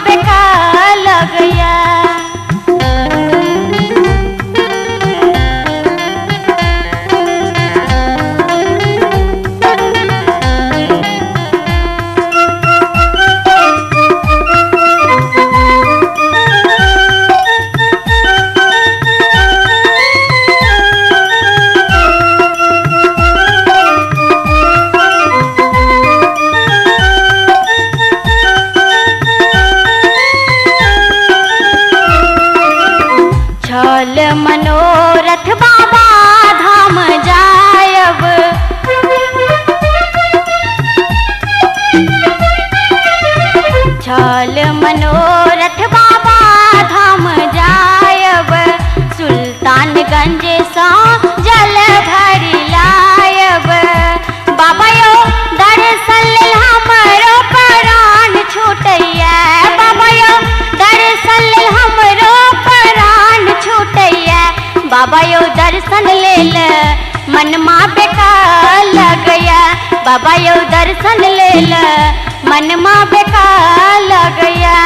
बेकार लग गया। छल मनोरथ बाबा धाम जायब, छल मनोरथ बाबा धाम जायब, सुल्तानगंज सा जल भरी लायब। बाबा यो दर्शन लेल हमरो प्राण छूटैया, बाबा यो दर्शन लेल हमरो प्राण छूटैया। बाबा यो दर्शन लेल मनमा बेकार लग गया, बाबा यो दर्शन लेल मनमा बेकार लग गया।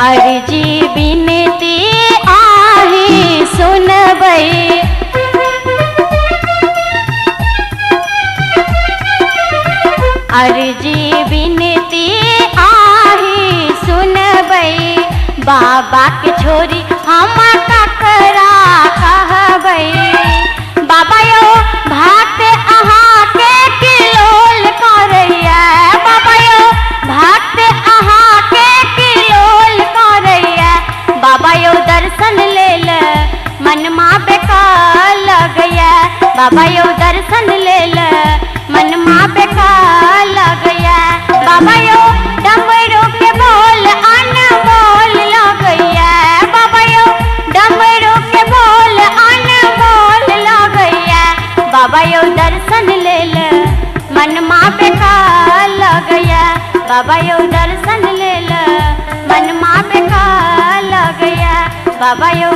अर्जी बिनती आही सुनबै, अर्जी बिनती आही सुनबै। बाबा के छोरी हम ककरा कहबै, बाबा यो भक्त अहाँ के किलोल करैया, बाबा यो भक्त अहाँ के किलोल करैया। बाबा यो दर्शन लेल मनमा बेकार लग गया, बाबा यो दर्शन लेल मनमा बेकार लग गया। बाबा यो डमरू के बोल अनमोल लग गया, बाबा यो डमरू के बोल अनमोल लग गया। बाबा यो दर्शन लेल मनमा बेकार लग गया, बाबा यो दर्शन लेल मनमा बेकार लग गया, बाबा यो